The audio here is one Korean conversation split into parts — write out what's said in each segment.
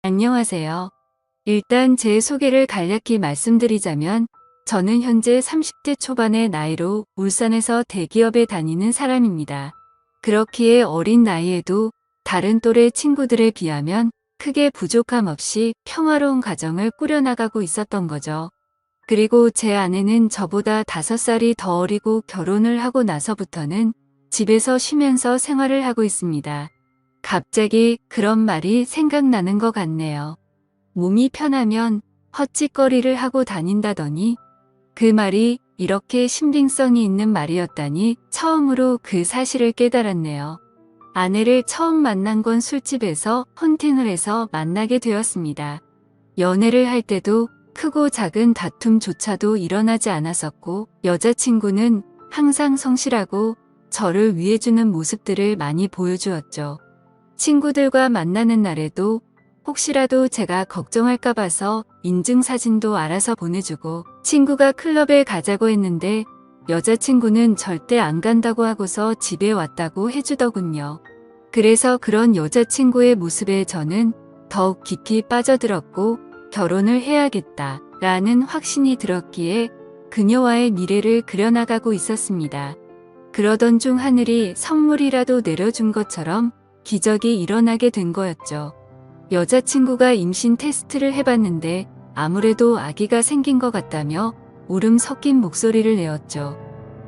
안녕하세요. 일단 제 소개를 간략히 말씀드리자면 저는 현재 30대 초반의 나이로 울산에서 대기업에 다니는 사람입니다. 그렇기에 어린 나이에도 다른 또래 친구들에 비하면 크게 부족함 없이 평화로운 가정을 꾸려나가고 있었던 거죠. 그리고 제 아내는 저보다 5살이 더 어리고 결혼을 하고 나서부터는 집에서 쉬면서 생활을 하고 있습니다. 갑자기 그런 말이 생각나는 것 같네요. 몸이 편하면 헛짓거리를 하고 다닌다더니 그 말이 이렇게 신빙성이 있는 말이었다니 처음으로 그 사실을 깨달았네요. 아내를 처음 만난 건 술집에서 헌팅을 해서 만나게 되었습니다. 연애를 할 때도 크고 작은 다툼조차도 일어나지 않았었고 여자친구는 항상 성실하고 저를 위해주는 모습들을 많이 보여주었죠. 친구들과 만나는 날에도 혹시라도 제가 걱정할까 봐서 인증사진도 알아서 보내주고 친구가 클럽에 가자고 했는데 여자친구는 절대 안 간다고 하고서 집에 왔다고 해주더군요. 그래서 그런 여자친구의 모습에 저는 더욱 깊이 빠져들었고 결혼을 해야겠다 라는 확신이 들었기에 그녀와의 미래를 그려나가고 있었습니다. 그러던 중 하늘이 선물이라도 내려준 것처럼 기적이 일어나게 된 거였죠. 여자친구가 임신 테스트를 해봤는데 아무래도 아기가 생긴 것 같다며 울음 섞인 목소리를 내었죠.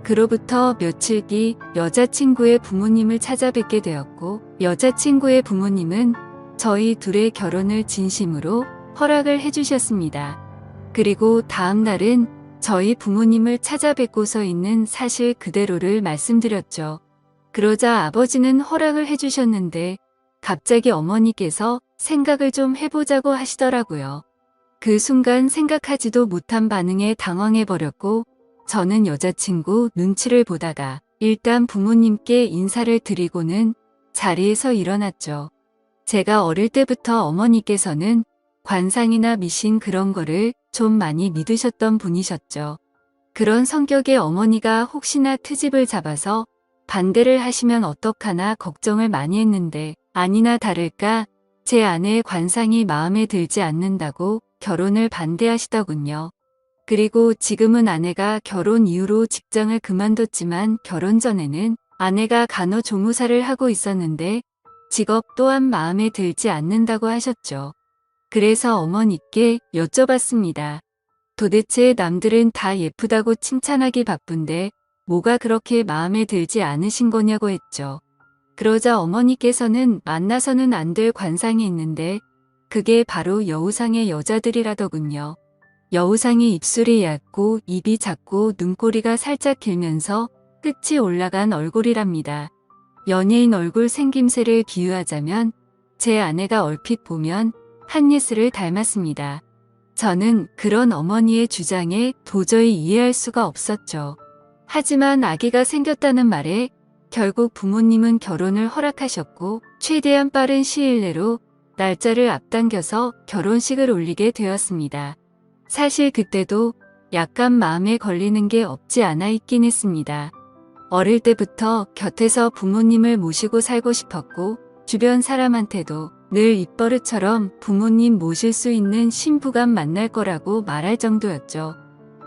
그로부터 며칠 뒤 여자친구의 부모님을 찾아뵙게 되었고 여자친구의 부모님은 저희 둘의 결혼을 진심으로 허락을 해주셨습니다. 그리고 다음 날은 저희 부모님을 찾아뵙고서 있는 사실 그대로를 말씀드렸죠. 그러자 아버지는 허락을 해주셨는데 갑자기 어머니께서 생각을 좀 해보자고 하시더라고요. 그 순간 생각하지도 못한 반응에 당황해버렸고 저는 여자친구 눈치를 보다가 일단 부모님께 인사를 드리고는 자리에서 일어났죠. 제가 어릴 때부터 어머니께서는 관상이나 미신 그런 거를 좀 많이 믿으셨던 분이셨죠. 그런 성격의 어머니가 혹시나 트집을 잡아서 반대를 하시면 어떡하나 걱정을 많이 했는데 아니나 다를까 제 아내의 관상이 마음에 들지 않는다고 결혼을 반대하시더군요. 그리고 지금은 아내가 결혼 이후로 직장을 그만뒀지만 결혼 전에는 아내가 간호조무사를 하고 있었는데 직업 또한 마음에 들지 않는다고 하셨죠. 그래서 어머니께 여쭤봤습니다. 도대체 남들은 다 예쁘다고 칭찬하기 바쁜데 뭐가 그렇게 마음에 들지 않으신 거냐고 했죠. 그러자 어머니께서는 만나서는 안 될 관상이 있는데 그게 바로 여우상의 여자들이라더군요. 여우상이 입술이 얇고 입이 작고 눈꼬리가 살짝 길면서 끝이 올라간 얼굴이랍니다. 연예인 얼굴 생김새를 비유하자면 제 아내가 얼핏 보면 한예슬을 닮았습니다. 저는 그런 어머니의 주장에 도저히 이해할 수가 없었죠. 하지만 아기가 생겼다는 말에 결국 부모님은 결혼을 허락하셨고 최대한 빠른 시일 내로 날짜를 앞당겨서 결혼식을 올리게 되었습니다. 사실 그때도 약간 마음에 걸리는 게 없지 않아 있긴 했습니다. 어릴 때부터 곁에서 부모님을 모시고 살고 싶었고 주변 사람한테도 늘 입버릇처럼 부모님 모실 수 있는 신부감 만날 거라고 말할 정도였죠.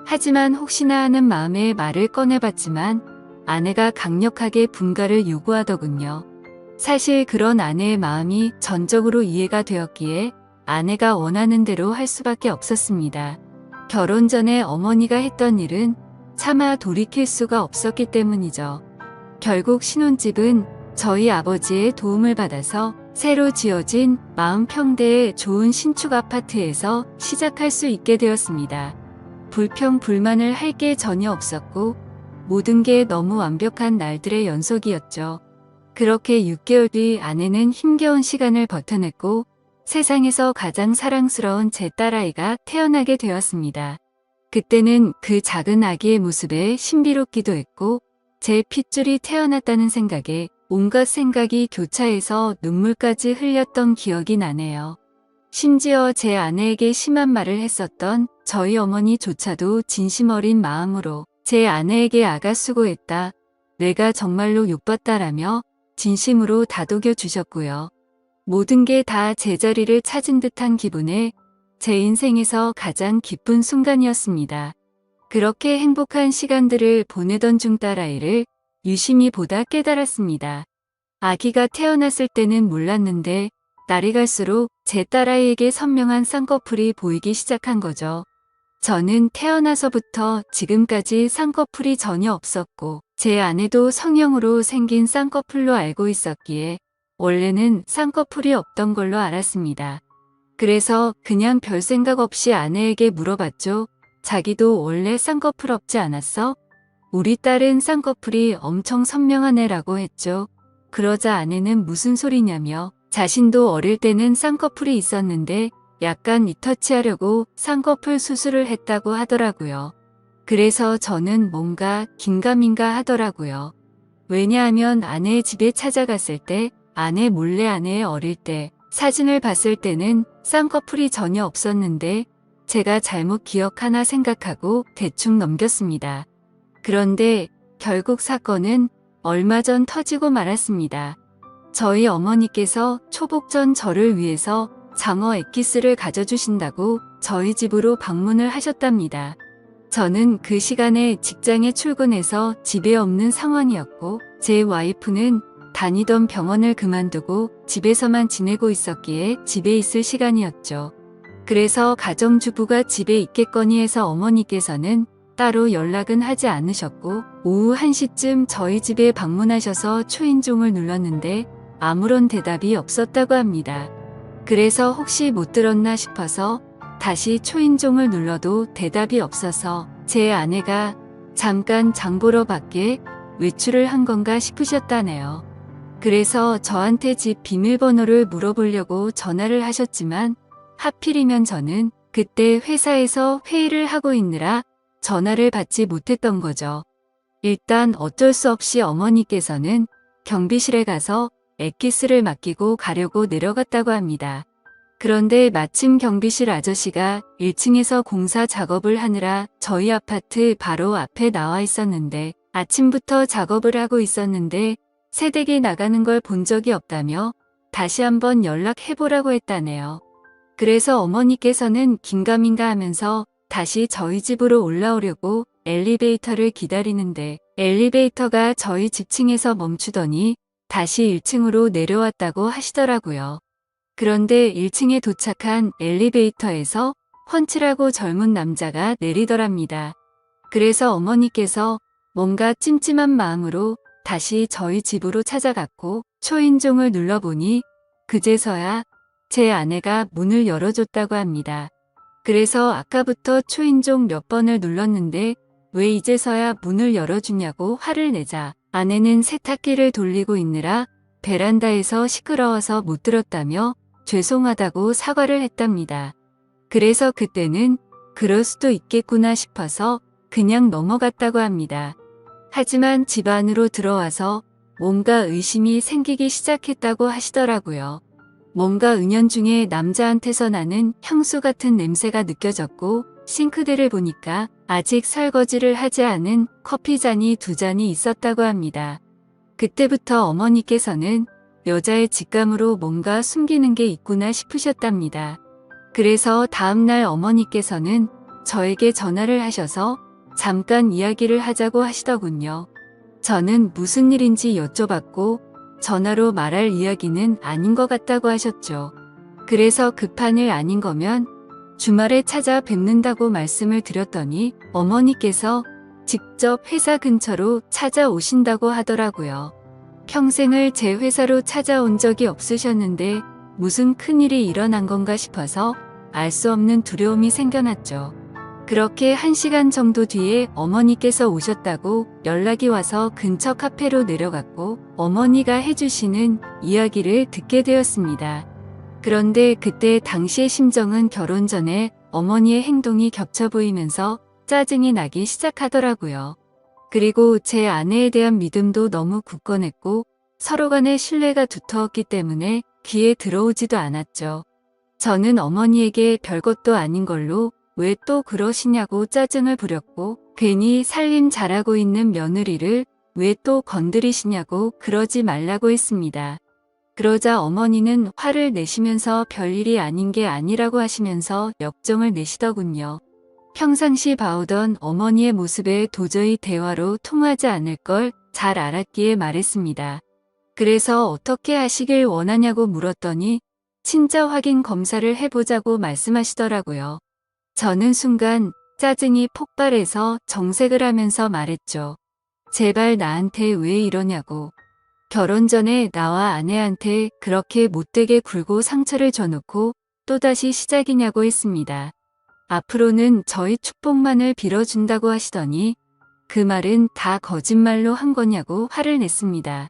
하지만 혹시나 하는 마음에 말을 꺼내봤지만 아내가 강력하게 분가를 요구하더군요. 사실 그런 아내의 마음이 전적으로 이해가 되었기에 아내가 원하는 대로 할 수밖에 없었습니다. 결혼 전에 어머니가 했던 일은 차마 돌이킬 수가 없었기 때문이죠. 결국 신혼집은 저희 아버지의 도움을 받아서 새로 지어진 마음 평대의 좋은 신축 아파트에서 시작할 수 있게 되었습니다. 불평 불만을 할 게 전혀 없었고 모든 게 너무 완벽한 날들의 연속이었죠. 그렇게 6개월 뒤 아내는 힘겨운 시간을 버텨냈고 세상에서 가장 사랑스러운 제 딸아이가 태어나게 되었습니다. 그때는 그 작은 아기의 모습에 신비롭기도 했고 제 핏줄이 태어났다는 생각에 온갖 생각이 교차해서 눈물까지 흘렸던 기억이 나네요. 심지어 제 아내에게 심한 말을 했었던 저희 어머니조차도 진심 어린 마음으로 제 아내에게 아가 수고했다, 내가 정말로 욕봤다라며 진심으로 다독여 주셨고요. 모든 게 다 제자리를 찾은 듯한 기분에 제 인생에서 가장 기쁜 순간이었습니다. 그렇게 행복한 시간들을 보내던 중 딸아이를 유심히 보다 깨달았습니다. 아기가 태어났을 때는 몰랐는데 날이 갈수록 제 딸아이에게 선명한 쌍꺼풀이 보이기 시작한 거죠. 저는 태어나서부터 지금까지 쌍꺼풀이 전혀 없었고 제 아내도 성형으로 생긴 쌍꺼풀로 알고 있었기에 원래는 쌍꺼풀이 없던 걸로 알았습니다. 그래서 그냥 별 생각 없이 아내에게 물어봤죠. 자기도 원래 쌍꺼풀 없지 않았어? 우리 딸은 쌍꺼풀이 엄청 선명한 애라고 했죠. 그러자 아내는 무슨 소리냐며 자신도 어릴 때는 쌍꺼풀이 있었는데 약간 리터치하려고 쌍꺼풀 수술을 했다고 하더라고요. 그래서 저는 뭔가 긴가민가 하더라고요. 왜냐하면 아내의 집에 찾아갔을 때 아내 몰래 아내의 어릴 때 사진을 봤을 때는 쌍꺼풀이 전혀 없었는데 제가 잘못 기억하나 생각하고 대충 넘겼습니다. 그런데 결국 사건은 얼마 전 터지고 말았습니다. 저희 어머니께서 초복 전 저를 위해서 장어 엑기스를 가져주신다고 저희 집으로 방문을 하셨답니다. 저는 그 시간에 직장에 출근해서 집에 없는 상황이었고 제 와이프는 다니던 병원을 그만두고 집에서만 지내고 있었기에 집에 있을 시간이었죠. 그래서 가정주부가 집에 있겠거니 해서 어머니께서는 따로 연락은 하지 않으셨고 오후 1시쯤 저희 집에 방문하셔서 초인종을 눌렀는데 아무런 대답이 없었다고 합니다. 그래서 혹시 못 들었나 싶어서 다시 초인종을 눌러도 대답이 없어서 제 아내가 잠깐 장 보러 밖에 외출을 한 건가 싶으셨다네요. 그래서 저한테 집 비밀번호를 물어보려고 전화를 하셨지만 하필이면 저는 그때 회사에서 회의를 하고 있느라 전화를 받지 못했던 거죠. 일단 어쩔 수 없이 어머니께서는 경비실에 가서 엑기스를 맡기고 가려고 내려갔다고 합니다. 그런데 마침 경비실 아저씨가 1층에서 공사 작업을 하느라 저희 아파트 바로 앞에 나와 있었는데 아침부터 작업을 하고 있었는데 새댁이 나가는 걸 본 적이 없다며 다시 한번 연락해보라고 했다네요. 그래서 어머니께서는 긴가민가 하면서 다시 저희 집으로 올라오려고 엘리베이터를 기다리는데 엘리베이터가 저희 집층에서 멈추더니 다시 1층으로 내려왔다고 하시더라고요. 그런데 1층에 도착한 엘리베이터에서 훤칠하고 젊은 남자가 내리더랍니다. 그래서 어머니께서 뭔가 찜찜한 마음으로 다시 저희 집으로 찾아갔고 초인종을 눌러보니 그제서야 제 아내가 문을 열어줬다고 합니다. 그래서 아까부터 초인종 몇 번을 눌렀는데 왜 이제서야 문을 열어주냐고 화를 내자 아내는 세탁기를 돌리고 있느라 베란다에서 시끄러워서 못 들었다며 죄송하다고 사과를 했답니다. 그래서 그때는 그럴 수도 있겠구나 싶어서 그냥 넘어갔다고 합니다. 하지만 집 안으로 들어와서 뭔가 의심이 생기기 시작했다고 하시더라고요. 뭔가 은연중에 남자한테서 나는 향수 같은 냄새가 느껴졌고 싱크대를 보니까 아직 설거지를 하지 않은 커피잔이 2잔이 있었다고 합니다. 그때부터 어머니께서는 여자의 직감으로 뭔가 숨기는 게 있구나 싶으셨답니다. 그래서 다음날 어머니께서는 저에게 전화를 하셔서 잠깐 이야기를 하자고 하시더군요. 저는 무슨 일인지 여쭤봤고 전화로 말할 이야기는 아닌 것 같다고 하셨죠. 그래서 급한 일 아닌 거면 주말에 찾아뵙는다고 말씀을 드렸더니 어머니께서 직접 회사 근처로 찾아오신다고 하더라고요. 평생을 제 회사로 찾아온 적이 없으셨는데 무슨 큰일이 일어난 건가 싶어서 알 수 없는 두려움이 생겨났죠. 그렇게 1시간 정도 뒤에 어머니께서 오셨다고 연락이 와서 근처 카페로 내려갔고 어머니가 해주시는 이야기를 듣게 되었습니다. 그런데 그때 당시의 심정은 결혼 전에 어머니의 행동이 겹쳐 보이면서 짜증이 나기 시작하더라고요. 그리고 제 아내에 대한 믿음도 너무 굳건했고 서로 간의 신뢰가 두터웠기 때문에 귀에 들어오지도 않았죠. 저는 어머니에게 별것도 아닌 걸로 왜 또 그러시냐고 짜증을 부렸고 괜히 살림 잘하고 있는 며느리를 왜 또 건드리시냐고 그러지 말라고 했습니다. 그러자 어머니는 화를 내시면서 별일이 아닌 게 아니라고 하시면서 역정을 내시더군요. 평상시 봐오던 어머니의 모습에 도저히 대화로 통하지 않을 걸 잘 알았기에 말했습니다. 그래서 어떻게 하시길 원하냐고 물었더니 친자 확인 검사를 해보자고 말씀하시더라고요. 저는 순간 짜증이 폭발해서 정색을 하면서 말했죠. 제발 나한테 왜 이러냐고. 결혼 전에 나와 아내한테 그렇게 못되게 굴고 상처를 줘놓고 또다시 시작이냐고 했습니다. 앞으로는 저희 축복만을 빌어준다고 하시더니 그 말은 다 거짓말로 한 거냐고 화를 냈습니다.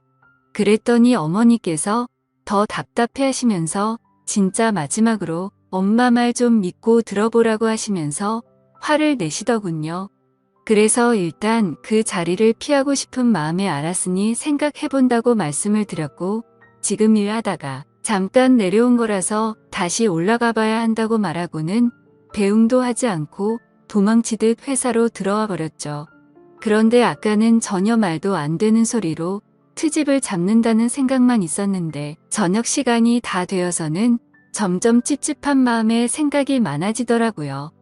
그랬더니 어머니께서 더 답답해 하시면서 진짜 마지막으로 엄마 말 좀 믿고 들어보라고 하시면서 화를 내시더군요. 그래서 일단 그 자리를 피하고 싶은 마음에 알았으니 생각해본다고 말씀을 드렸고 지금 일하다가 잠깐 내려온 거라서 다시 올라가 봐야 한다고 말하고는 배웅도 하지 않고 도망치듯 회사로 들어와 버렸죠. 그런데 아까는 전혀 말도 안 되는 소리로 트집을 잡는다는 생각만 있었는데 저녁 시간이 다 되어서는 점점 찝찝한 마음에 생각이 많아지더라고요.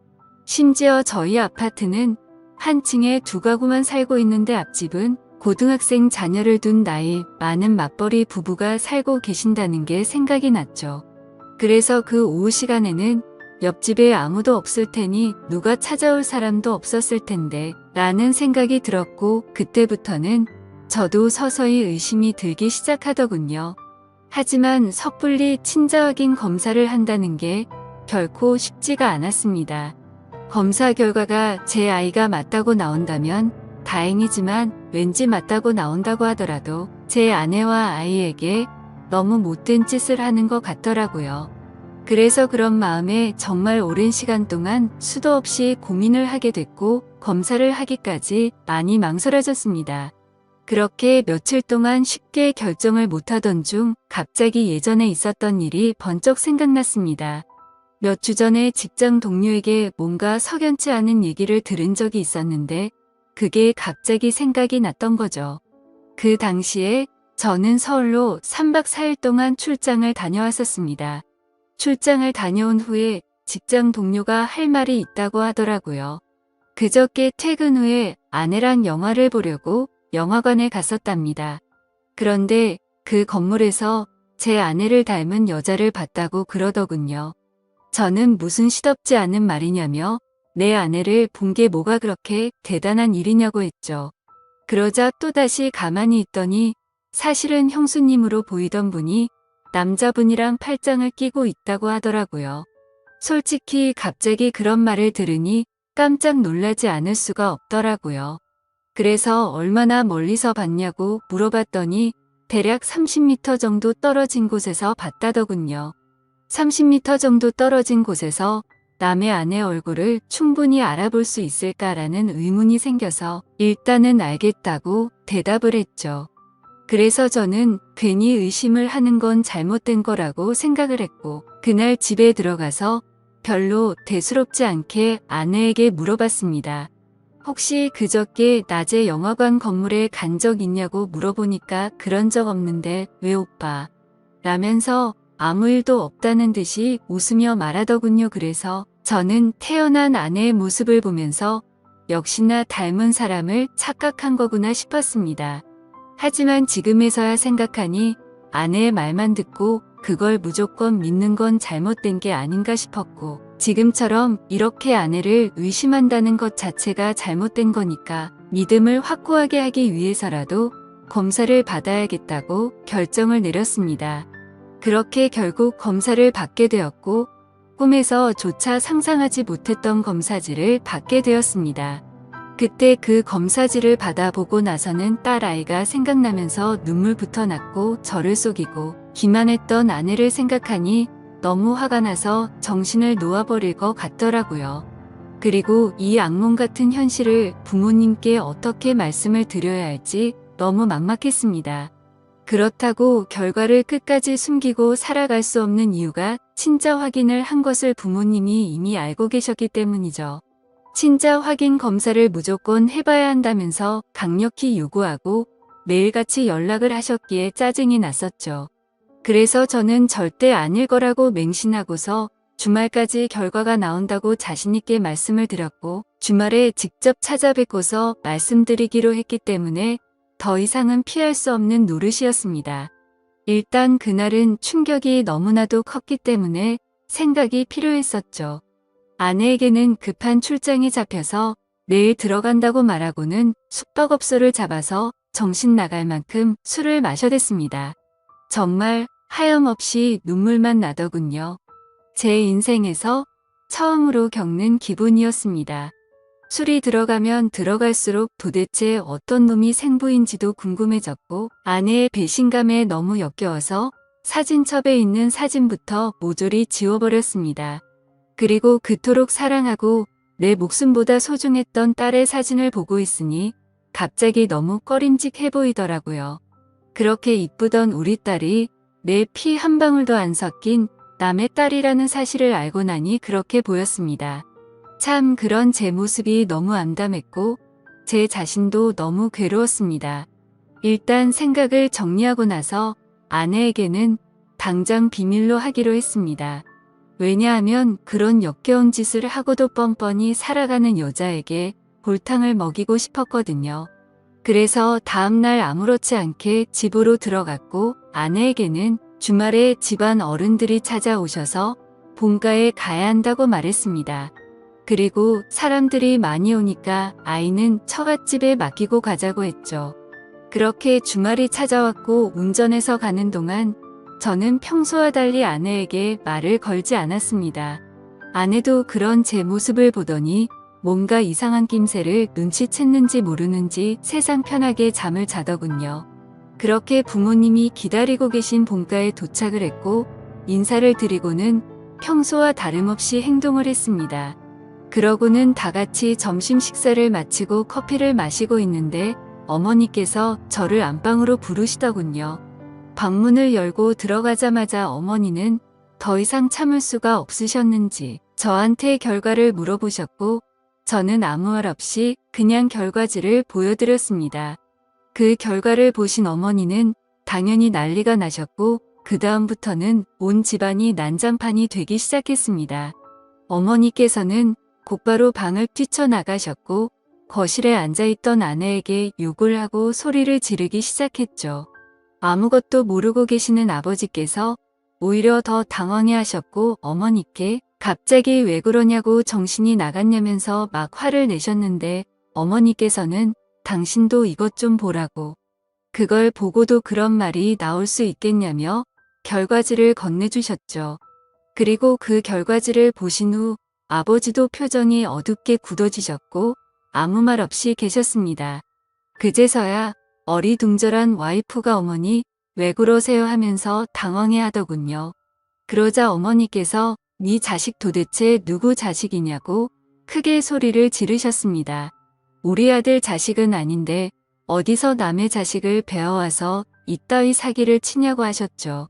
심지어 저희 아파트는 한 층에 2가구만 살고 있는데 앞집은 고등학생 자녀를 둔 나이 많은 맞벌이 부부가 살고 계신다는 게 생각이 났죠. 그래서 그 오후 시간에는 옆집에 아무도 없을 테니 누가 찾아올 사람도 없었을 텐데 라는 생각이 들었고 그때부터는 저도 서서히 의심이 들기 시작하더군요. 하지만 섣불리 친자 확인 검사를 한다는 게 결코 쉽지가 않았습니다. 검사 결과가 제 아이가 맞다고 나온다면 다행이지만 왠지 맞다고 나온다고 하더라도 제 아내와 아이에게 너무 못된 짓을 하는 것 같더라고요. 그래서 그런 마음에 정말 오랜 시간 동안 수도 없이 고민을 하게 됐고 검사를 하기까지 많이 망설여졌습니다. 그렇게 며칠 동안 쉽게 결정을 못하던 중 갑자기 예전에 있었던 일이 번쩍 생각났습니다. 몇 주 전에 직장 동료에게 뭔가 석연치 않은 얘기를 들은 적이 있었는데 그게 갑자기 생각이 났던 거죠. 그 당시에 저는 서울로 3박 4일 동안 출장을 다녀왔었습니다. 출장을 다녀온 후에 직장 동료가 할 말이 있다고 하더라고요. 그저께 퇴근 후에 아내랑 영화를 보려고 영화관에 갔었답니다. 그런데 그 건물에서 제 아내를 닮은 여자를 봤다고 그러더군요. 저는 무슨 시덥지 않은 말이냐며 내 아내를 본 게 뭐가 그렇게 대단한 일이냐고 했죠. 그러자 또다시 가만히 있더니 사실은 형수님으로 보이던 분이 남자분이랑 팔짱을 끼고 있다고 하더라고요. 솔직히 갑자기 그런 말을 들으니 깜짝 놀라지 않을 수가 없더라고요. 그래서 얼마나 멀리서 봤냐고 물어봤더니 대략 30m 정도 떨어진 곳에서 봤다더군요. 30m 정도 떨어진 곳에서 남의 아내 얼굴을 충분히 알아볼 수 있을까라는 의문이 생겨서 일단은 알겠다고 대답을 했죠. 그래서 저는 괜히 의심을 하는 건 잘못된 거라고 생각을 했고 그날 집에 들어가서 별로 대수롭지 않게 아내에게 물어봤습니다. 혹시 그저께 낮에 영화관 건물에 간 적 있냐고 물어보니까 그런 적 없는데 왜 오빠? 라면서 아무 일도 없다는 듯이 웃으며 말하더군요. 그래서 저는 태어난 아내의 모습을 보면서 역시나 닮은 사람을 착각한 거구나 싶었습니다. 하지만 지금에서야 생각하니 아내의 말만 듣고 그걸 무조건 믿는 건 잘못된 게 아닌가 싶었고 지금처럼 이렇게 아내를 의심한다는 것 자체가 잘못된 거니까 믿음을 확고하게 하기 위해서라도 검사를 받아야겠다고 결정을 내렸습니다. 그렇게 결국 검사를 받게 되었고 꿈에서조차 상상하지 못했던 검사지를 받게 되었습니다. 그때 그 검사지를 받아보고 나서는 딸아이가 생각나면서 눈물부터 났고 저를 속이고 기만했던 아내를 생각하니 너무 화가 나서 정신을 놓아버릴 것 같더라고요. 그리고 이 악몽 같은 현실을 부모님께 어떻게 말씀을 드려야 할지 너무 막막했습니다. 그렇다고 결과를 끝까지 숨기고 살아갈 수 없는 이유가 친자 확인을 한 것을 부모님이 이미 알고 계셨기 때문이죠. 친자 확인 검사를 무조건 해봐야 한다면서 강력히 요구하고 매일같이 연락을 하셨기에 짜증이 났었죠. 그래서 저는 절대 아닐 거라고 맹신하고서 주말까지 결과가 나온다고 자신있게 말씀을 드렸고 주말에 직접 찾아뵙고서 말씀드리기로 했기 때문에 더 이상은 피할 수 없는 노릇이었습니다. 일단 그날은 충격이 너무나도 컸기 때문에 생각이 필요했었죠. 아내에게는 급한 출장이 잡혀서 내일 들어간다고 말하고는 숙박업소를 잡아서 정신 나갈 만큼 술을 마셔댔습니다. 정말 하염없이 눈물만 나더군요. 제 인생에서 처음으로 겪는 기분이었습니다. 술이 들어가면 들어갈수록 도대체 어떤 놈이 생부인지도 궁금해졌고 아내의 배신감에 너무 역겨워서 사진첩에 있는 사진부터 모조리 지워버렸습니다. 그리고 그토록 사랑하고 내 목숨보다 소중했던 딸의 사진을 보고 있으니 갑자기 너무 꺼림직해 보이더라고요. 그렇게 이쁘던 우리 딸이 내 피 한 방울도 안 섞인 남의 딸이라는 사실을 알고 나니 그렇게 보였습니다. 참 그런 제 모습이 너무 암담했고 제 자신도 너무 괴로웠습니다. 일단 생각을 정리하고 나서 아내에게는 당장 비밀로 하기로 했습니다. 왜냐하면 그런 역겨운 짓을 하고도 뻔뻔히 살아가는 여자에게 볼탕을 먹이고 싶었거든요. 그래서 다음날 아무렇지 않게 집으로 들어갔고 아내에게는 주말에 집안 어른들이 찾아오셔서 본가에 가야 한다고 말했습니다. 그리고 사람들이 많이 오니까 아이는 처갓집에 맡기고 가자고 했죠. 그렇게 주말이 찾아왔고 운전해서 가는 동안 저는 평소와 달리 아내에게 말을 걸지 않았습니다. 아내도 그런 제 모습을 보더니 뭔가 이상한 낌새를 눈치챘는지 모르는지 세상 편하게 잠을 자더군요. 그렇게 부모님이 기다리고 계신 본가에 도착을 했고 인사를 드리고는 평소와 다름없이 행동을 했습니다. 그러고는 다 같이 점심 식사를 마치고 커피를 마시고 있는데 어머니께서 저를 안방으로 부르시더군요. 방문을 열고 들어가자마자 어머니는 더 이상 참을 수가 없으셨는지 저한테 결과를 물어보셨고 저는 아무 말 없이 그냥 결과지를 보여드렸습니다. 그 결과를 보신 어머니는 당연히 난리가 나셨고 그 다음부터는 온 집안이 난장판이 되기 시작했습니다. 어머니께서는 곧바로 방을 뛰쳐나가셨고 거실에 앉아있던 아내에게 욕을 하고 소리를 지르기 시작했죠. 아무것도 모르고 계시는 아버지께서 오히려 더 당황해하셨고 어머니께 갑자기 왜 그러냐고 정신이 나갔냐면서 막 화를 내셨는데 어머니께서는 당신도 이것 좀 보라고 그걸 보고도 그런 말이 나올 수 있겠냐며 결과지를 건네주셨죠. 그리고 그 결과지를 보신 후 아버지도 표정이 어둡게 굳어지셨고 아무 말 없이 계셨습니다. 그제서야 어리둥절한 와이프가 어머니 왜 그러세요 하면서 당황해 하더군요. 그러자 어머니께서 네 자식 도대체 누구 자식이냐고 크게 소리를 지르셨습니다. 우리 아들 자식은 아닌데 어디서 남의 자식을 배워와서 이따위 사기를 치냐고 하셨죠.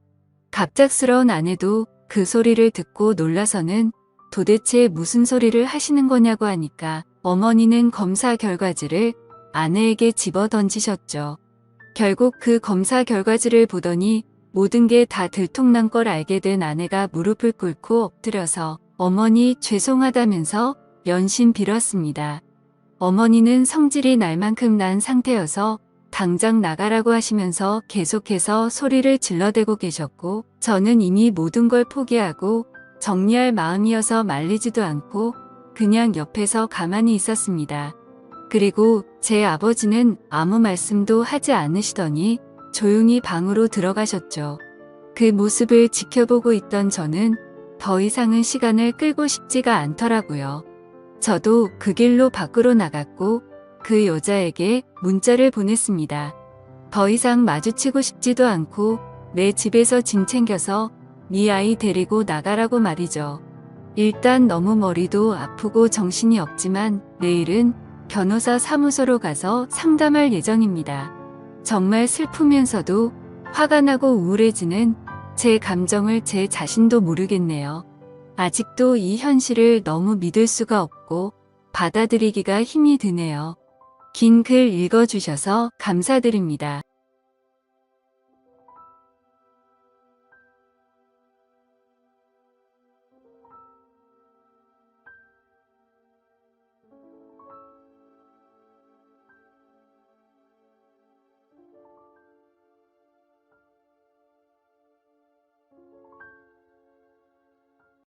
갑작스러운 아내도 그 소리를 듣고 놀라서는 도대체 무슨 소리를 하시는 거냐고 하니까 어머니는 검사 결과지를 아내에게 집어 던지셨죠. 결국 그 검사 결과지를 보더니 모든 게 다 들통난 걸 알게 된 아내가 무릎을 꿇고 엎드려서 어머니 죄송하다면서 연신 빌었습니다. 어머니는 성질이 날 만큼 난 상태여서 당장 나가라고 하시면서 계속해서 소리를 질러대고 계셨고 저는 이미 모든 걸 포기하고 정리할 마음이어서 말리지도 않고 그냥 옆에서 가만히 있었습니다. 그리고 제 아버지는 아무 말씀도 하지 않으시더니 조용히 방으로 들어가셨죠. 그 모습을 지켜보고 있던 저는 더 이상은 시간을 끌고 싶지가 않더라고요. 저도 그 길로 밖으로 나갔고 그 여자에게 문자를 보냈습니다. 더 이상 마주치고 싶지도 않고 내 집에서 짐 챙겨서 네 아이 데리고 나가라고 말이죠. 일단 너무 머리도 아프고 정신이 없지만 내일은 변호사 사무소로 가서 상담할 예정입니다. 정말 슬프면서도 화가 나고 우울해지는 제 감정을 제 자신도 모르겠네요. 아직도 이 현실을 너무 믿을 수가 없고 받아들이기가 힘이 드네요. 긴 글 읽어주셔서 감사드립니다.